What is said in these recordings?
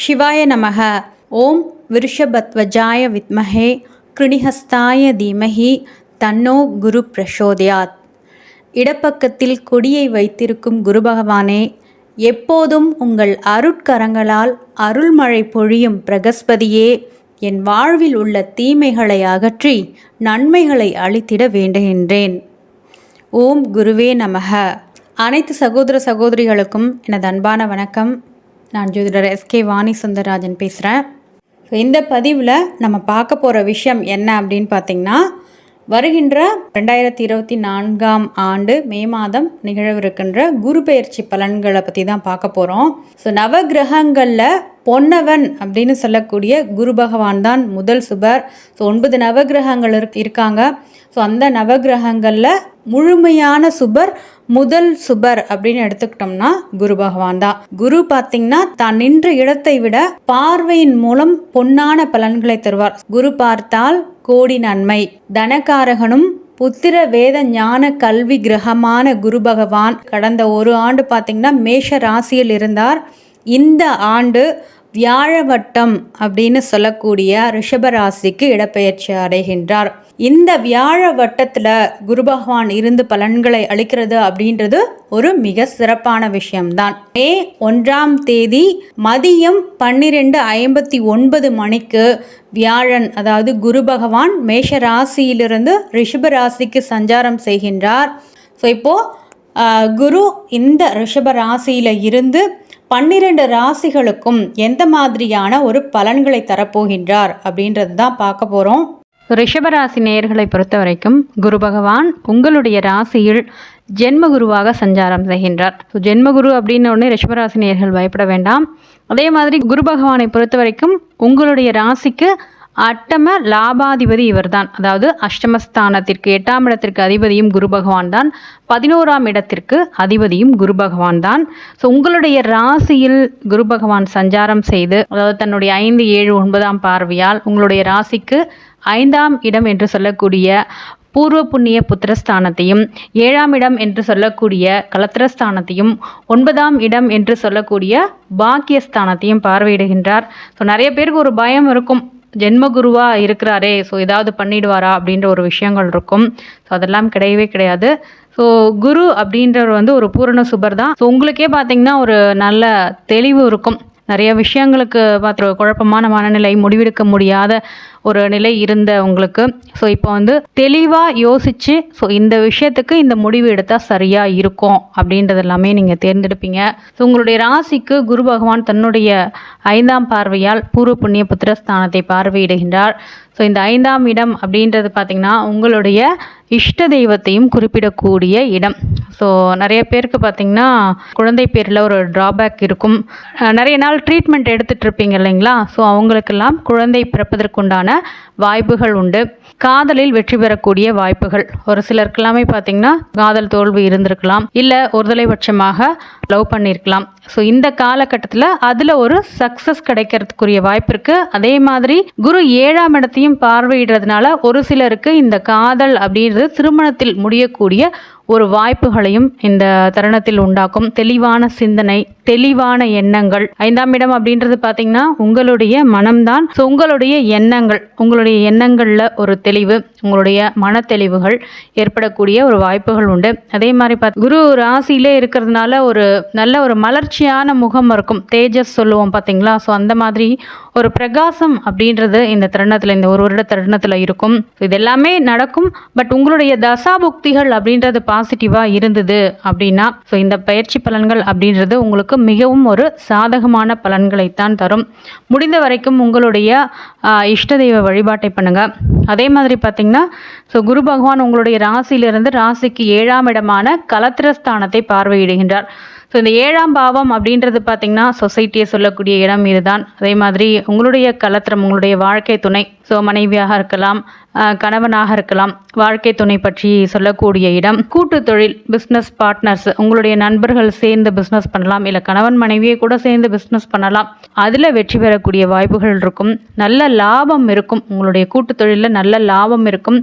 சிவாய நமக. ஓம் விருஷபத்வஜாய வித்மஹே கிருணிஹஸ்தாய தீமஹி தன்னோ குரு பிரசோதயாத். இடப்பக்கத்தில் கொடியை வைத்திருக்கும் குரு பகவானே, எப்போதும் உங்கள் அருட்கரங்களால் அருள்மழை பொழியும் பிரகஸ்பதியே, என் வாழ்வில் உள்ள தீமைகளை அகற்றி நன்மைகளை அளித்திட வேண்டுகின்றேன். ஓம் குருவே நமக. அனைத்து சகோதர சகோதரிகளுக்கும் எனது அன்பான வணக்கம். நான் ஜோதிடர் எஸ்கே வாணி சுந்தரராஜன் பேசுகிறேன். இந்த பதிவில் நம்ம பார்க்க போகிற விஷயம் என்ன அப்படின்னு பார்த்திங்கன்னா, வருகின்ற 2024 ஆண்டு மே மாதம் நிகழவிருக்கின்ற குரு பெயர்ச்சி பலன்களை பற்றி தான் பார்க்க போகிறோம். நவகிரகங்களில் பொன்னவன் அப்படின்னு சொல்லக்கூடிய குரு பகவான் தான் முதல் சுபர். 9 நவகிரகங்கள் இருக்காங்க. அந்த நவகிரகங்களில் முழுமையான சுபர் முதல் சுபர் அப்படின்னு எடுத்துக்கிட்டோம்னா குரு பகவான் தான். குரு பார்த்திங்கன்னா தான் நின்ற இடத்தை விட பார்வையின் மூலம் பொன்னான பலன்களை தருவார். குரு பார்த்தால் கோடி நன்மை. தனகாரகனும் புத்திர வேத ஞான கல்வி கிரகமான குரு பகவான் கடந்த ஒரு ஆண்டு பார்த்திங்கன்னா மேஷ ராசியில் இருந்தார். இந்த ஆண்டு வியாழவட்டம் அப்படின்னு சொல்லக்கூடிய ரிஷபராசிக்கு இடப்பெயர்ச்சி அடைகின்றார். இந்த வியாழ வட்டத்தில் குரு பகவான் இருந்து பலன்களை அளிக்கிறது அப்படின்றது ஒரு மிக சிறப்பான விஷயம்தான். மே 1 மதியம் 12:59 மணிக்கு வியாழன், அதாவது குரு பகவான் மேஷ ராசியிலிருந்து ரிஷப ராசிக்கு சஞ்சாரம் செய்கின்றார். இப்போது குரு இந்த ரிஷப ராசியில் இருந்து 12 ராசிகளுக்கும் எந்த மாதிரியான ஒரு பலன்களை தரப்போகின்றார் அப்படின்றது தான் பார்க்க போகிறோம். ரிஷபராசி நேயர்களை பொறுத்த வரைக்கும் குரு பகவான் உங்களுடைய ராசியில் ஜென்மகுருவாக சஞ்சாரம் செய்கின்றார். ஜென்மகுரு அப்படின்னு உடனே ரிஷபராசி நேயர்கள் பயப்பட வேண்டாம். அதே மாதிரி குரு பகவானை பொறுத்த வரைக்கும் உங்களுடைய ராசிக்கு அட்டம லாபாதிபதி இவர்தான். அதாவது அஷ்டமஸ்தானத்திற்கு 8ஆம் இடத்திற்கு அதிபதியும் குரு பகவான் தான். 11ஆம் இடத்திற்கு அதிபதியும் குரு பகவான் தான். உங்களுடைய ராசியில் குரு பகவான் சஞ்சாரம் செய்து, அதாவது தன்னுடைய 5, 7, 9ஆம் பார்வையால் உங்களுடைய ராசிக்கு 5ஆம் இடம் என்று சொல்லக்கூடிய பூர்வ புண்ணிய புத்திரஸ்தானத்தையும், 7ஆம் இடம் என்று சொல்லக்கூடிய கலத்திரஸ்தானத்தையும், 9ஆம் இடம் என்று சொல்லக்கூடிய பாக்கியஸ்தானத்தையும் பார்வையிடுகின்றார். நிறைய பேருக்கு ஒரு பயம் இருக்கும், ஜென்மகுருவா இருக்கிறாரே, ஏதாவது பண்ணிடுவாரா அப்படின்ற ஒரு விஷயங்கள் இருக்கும். அதெல்லாம் கிடையவே கிடையாது. குரு அப்படின்றவர் ஒரு பூரண சுபர் தான். உங்களுக்கே பார்த்தீங்கன்னா ஒரு நல்ல தெளிவு இருக்கும். நிறைய விஷயங்களுக்கு பார்த்து குழப்பமான மனநிலை, முடிவெடுக்க முடியாத ஒரு நிலை இருந்த உங்களுக்கு இப்போ தெளிவாக யோசித்து இந்த விஷயத்துக்கு இந்த முடிவு எடுத்தால் சரியாக இருக்கும் அப்படின்றது எல்லாமே நீங்கள் தேர்ந்தெடுப்பீங்க. உங்களுடைய ராசிக்கு குரு பகவான் தன்னுடைய 5ஆம் பார்வையால் பூர்வ புண்ணிய புத்திரஸ்தானத்தை பார்வையிடுகின்றார். இந்த 5ஆம் இடம் அப்படின்றது பார்த்திங்கன்னா உங்களுடைய இஷ்ட தெய்வத்தையும் குறிப்பிடக்கூடிய இடம். நிறைய பேருக்கு பார்த்திங்கன்னா குழந்தை பேரில் ஒரு ட்ராபேக் இருக்கும். நிறைய நாள் ட்ரீட்மெண்ட் எடுத்துகிட்டு இருப்பீங்க இல்லைங்களா? அவங்களுக்கெல்லாம் குழந்தை பிறப்பதற்குண்டான வாய்ப்புகள் உண்டு. காதலில் வெற்றி பெறக்கூடிய வாய்ப்புகள். ஒரு சிலருக்கெல்லாமே பார்த்திங்கன்னா காதல் தோல்வி இருந்திருக்கலாம், இல்லை ஒருதலைபட்சமாக லவ் பண்ணியிருக்கலாம். இந்த காலகட்டத்தில் அதில் ஒரு சக்ஸஸ் கிடைக்கிறதுக்குரிய வாய்ப்பு இருக்குது. அதே மாதிரி குரு 7ஆம் இடத்தையும் பார்வையிடுறதுனால ஒரு சிலருக்கு இந்த காதல் அப்படின்றது திருமணத்தில் முடியக்கூடிய ஒரு வாய்ப்புகளையும் இந்த தருணத்தில் உண்டாக்கும். தெளிவான சிந்தனை, தெளிவான எண்ணங்கள். 5ஆம் இடம் அப்படின்றது பார்த்தீங்கன்னா உங்களுடைய மனம்தான். உங்களுடைய எண்ணங்கள், உங்களுடைய எண்ணங்களில் ஒரு தெளிவு, உங்களுடைய மன தெளிவுகள் ஏற்படக்கூடிய ஒரு வாய்ப்புகள் உண்டு. அதே மாதிரி குரு ராசியிலே இருக்கிறதுனால ஒரு நல்ல ஒரு மலர்ச்சியான முகம் இருக்கும். தேஜஸ் சொல்லுவோம் பார்த்தீங்களா? அந்த மாதிரி ஒரு பிரகாசம் அப்படின்றது இந்த தருணத்தில், இந்த ஒரு வருட தருணத்தில் இருக்கும். இது எல்லாமே நடக்கும். பட் உங்களுடைய தசாபுக்திகள் அப்படின்றது பாசிட்டிவாக இருந்தது அப்படின்னா இந்த பயிற்சி பலன்கள் அப்படின்றது உங்களுக்கு மிகவும் ஒரு சாதகமான பலன்களைத்தான் தரும். முடிந்த வரைக்கும் உங்களுடைய இஷ்ட தெய்வ வழிபாட்டை பண்ணுங்கள். அதே மாதிரி பார்த்திங்கன்னா குரு பகவான் உங்களுடைய ராசியிலிருந்து ராசிக்கு 7ஆம் இடமான கலத்திரஸ்தானத்தை பார்வையிடுகின்றார். இந்த 7ஆம் பாவம் அப்படின்றது பார்த்திங்கன்னா சொசைட்டியை சொல்லக்கூடிய இடம் இதுதான். அதே மாதிரி உங்களுடைய கலத்திரம், உங்களுடைய வாழ்க்கை துணை, மனைவியாக இருக்கலாம், கணவனாக இருக்கலாம், வாழ்க்கை துணை பற்றி சொல்லக்கூடிய இடம், கூட்டு தொழில், பிஸ்னஸ் பார்ட்னர்ஸ், உங்களுடைய நண்பர்கள் சேர்ந்து பிஸ்னஸ் பண்ணலாம், இல்லை கணவன் மனைவியை கூட சேர்ந்து பிஸ்னஸ் பண்ணலாம். அதில் வெற்றி பெறக்கூடிய வாய்ப்புகள் இருக்கும். நல்ல லாபம் இருக்கும். உங்களுடைய கூட்டு தொழிலில் நல்ல லாபம் இருக்கும்.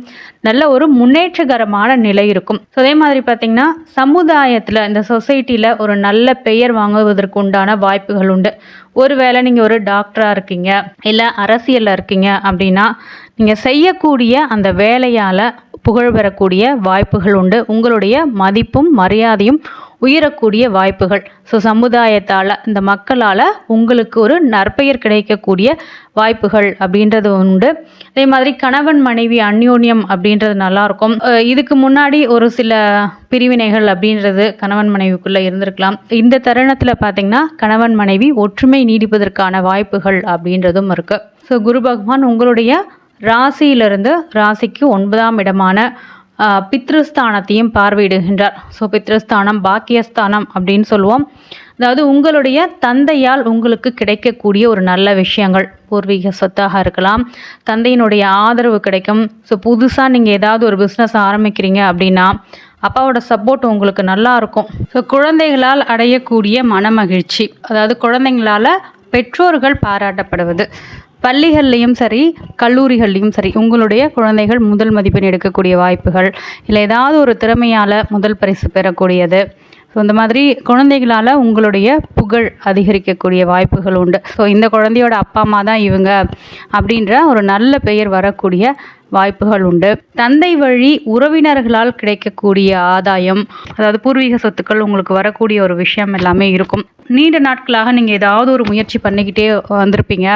நல்ல ஒரு முன்னேற்றகரமான நிலை இருக்கும். ஸோ அதே மாதிரி பார்த்திங்கன்னா சமுதாயத்தில், இந்த சொசைட்டியில் ஒரு நல்ல பெயர் வாங்குவதற்கு உண்டான வாய்ப்புகள் உண்டு. ஒருவேளை நீங்கள் ஒரு டாக்டராக இருக்கீங்க, இல்லை அரசியலில் இருக்கீங்க அப்படின்னா நீங்கள் செய்யக்கூடிய அந்த வேலையால் புகழ் பெறக்கூடிய வாய்ப்புகள் உண்டு. உங்களுடைய மதிப்பும் மரியாதையும் உயரக்கூடிய வாய்ப்புகள். ஸோ சமுதாயத்தால், இந்த மக்களால் உங்களுக்கு ஒரு நற்பெயர் கிடைக்கக்கூடிய வாய்ப்புகள் அப்படின்றது உண்டு. அதே மாதிரி கணவன் மனைவி அந்யோன்யம் அப்படின்றது நல்லாயிருக்கும். இதுக்கு முன்னாடி ஒரு சில பிரிவினைகள் அப்படின்றது கணவன் மனைவிக்குள்ளே இருந்திருக்கலாம். இந்த தருணத்தில் பார்த்திங்கன்னா கணவன் மனைவி ஒற்றுமை நீடிப்பதற்கான வாய்ப்புகள் அப்படின்றதும் இருக்குது. ஸோ குரு பகவான் உங்களுடைய ராசியிலிருந்து ராசிக்கு 9ஆம் இடமான பித்ருஸ்தானத்தையும் பார்வையிடுகின்றார். ஸோ பித்ருஸ்தானம் பாக்கியஸ்தானம் அப்படின்னு சொல்லுவோம். அதாவது உங்களுடைய தந்தையால் உங்களுக்கு கிடைக்கக்கூடிய ஒரு நல்ல விஷயங்கள், பூர்வீக சொத்தாக இருக்கலாம், தந்தையினுடைய ஆதரவு கிடைக்கும். ஸோ புதுசாக நீங்கள் ஏதாவது ஒரு பிஸ்னஸ் ஆரம்பிக்கிறீங்க அப்படின்னா அப்பாவோட சப்போர்ட் உங்களுக்கு நல்லா இருக்கும். ஸோ குழந்தைகளால் அடையக்கூடிய மனமகிழ்ச்சி, அதாவது குழந்தைங்களால் பெற்றோர்கள் பாராட்டப்படுவது, பள்ளிகள்லேயும் சரி கல்லூரிகள்லேயும் சரி உங்களுடைய குழந்தைகள் முதல் மதிப்பெண் எடுக்கக்கூடிய வாய்ப்புகள், இல்லை ஏதாவது ஒரு திறமையால் முதல் பரிசு பெறக்கூடியது. ஸோ இந்த மாதிரி குழந்தைகளால் உங்களுடைய புகழ் அதிகரிக்கக்கூடிய வாய்ப்புகள் உண்டு. ஸோ இந்த குழந்தையோட அப்பா அம்மா தான் இவங்க அப்படின்ற ஒரு நல்ல பெயர் வரக்கூடிய வாய்ப்புகள் உண்டு. தந்தை வழி உறவினர்களால் கிடைக்கக்கூடிய ஆதாயம், அதாவது பூர்வீக சொத்துக்கள் உங்களுக்கு வரக்கூடிய ஒரு விஷயம் எல்லாமே இருக்கும். நீண்ட நாட்களாக நீங்கள் ஏதாவது ஒரு முயற்சி பண்ணிக்கிட்டே வந்திருப்பீங்க.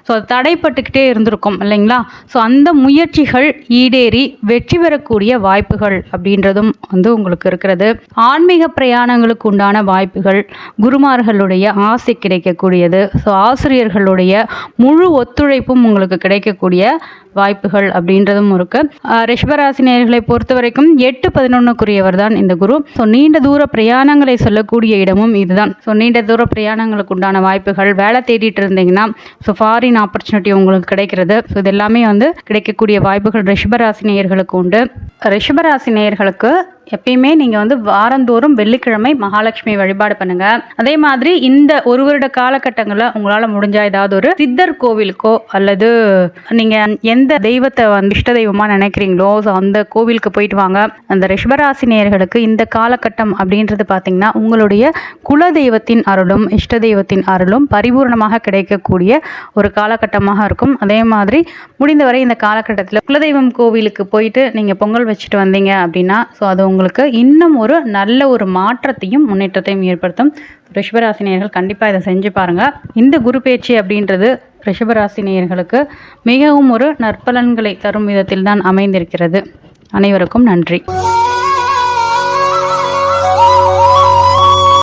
ஸோ அது தடைப்பட்டுக்கிட்டே இருந்திருக்கும் இல்லைங்களா? ஸோ அந்த முயற்சிகள் ஈடேறி வெற்றி பெறக்கூடிய வாய்ப்புகள் அப்படின்றதும் உங்களுக்கு இருக்கிறது. ஆன்மீக பிரயாணங்களுக்கு உண்டான வாய்ப்புகள், குருமார்களுடைய ஆசை கிடைக்கக்கூடியது, ஸோ ஆசிரியர்களுடைய முழு ஒத்துழைப்பும் உங்களுக்கு கிடைக்கக்கூடிய வாய்ப்புகள் அப்படின்றதும் இருக்கு. ரிஷபராசி நேயர்களை பொறுத்த வரைக்கும் 8-11க்குரியவர் தான் இந்த குரு. ஸோ நீண்ட தூர பிரயாணங்களை சொல்லக்கூடிய இடமும் இதுதான். ஸோ நீண்ட தூர பிரயாணங்களுக்கு உண்டான வாய்ப்புகள், வேலை தேடிட்டு இருந்தீங்கன்னா ஸோ ஃபாரின் ஆப்பர்ச்சுனிட்டி உங்களுக்கு கிடைக்கிறது. ஸோ இது எல்லாமே கிடைக்கக்கூடிய வாய்ப்புகள் ரிஷபராசி நேயர்களுக்கு உண்டு. ரிஷபராசி நேயர்களுக்கு எப்பயுமே நீங்கள் வாரந்தோறும் வெள்ளிக்கிழமை மகாலட்சுமி வழிபாடு பண்ணுங்கள். அதே மாதிரி இந்த ஒரு வருட காலகட்டங்களில் உங்களால் முடிஞ்சால் ஏதாவது ஒரு சித்தர் கோவிலுக்கோ அல்லது நீங்கள் எந்த தெய்வத்தை இஷ்ட தெய்வமாக நினைக்கிறீங்களோ ஸோ அந்த கோவிலுக்கு போயிட்டு வாங்க. அந்த ரிஷபராசி நேயர்களுக்கு இந்த காலகட்டம் அப்படின்றது பார்த்திங்கன்னா உங்களுடைய குலதெய்வத்தின் அருளும் இஷ்ட தெய்வத்தின் அருளும் பரிபூர்ணமாக கிடைக்கக்கூடிய ஒரு காலகட்டமாக இருக்கும். அதே மாதிரி முடிந்தவரை இந்த காலகட்டத்தில் குலதெய்வம் கோவிலுக்கு போயிட்டு நீங்கள் பொங்கல் வச்சுட்டு வந்தீங்க அப்படின்னா ஸோ அது உங்களுக்கு இன்னும் ஒரு நல்ல ஒரு மாற்றத்தையும் முன்னேற்றத்தையும் ஏற்படுத்தும். ரிஷபராசி நேயர்கள் கண்டிப்பாக இதை செஞ்சு பாருங்கள். இந்த குரு பேச்சு அப்படின்றது ரிஷபராசி நேயர்களுக்கு மிகவும் ஒரு நற்பலன்களை தரும் விதத்தில் தான் அமைந்திருக்கிறது. அனைவருக்கும் நன்றி.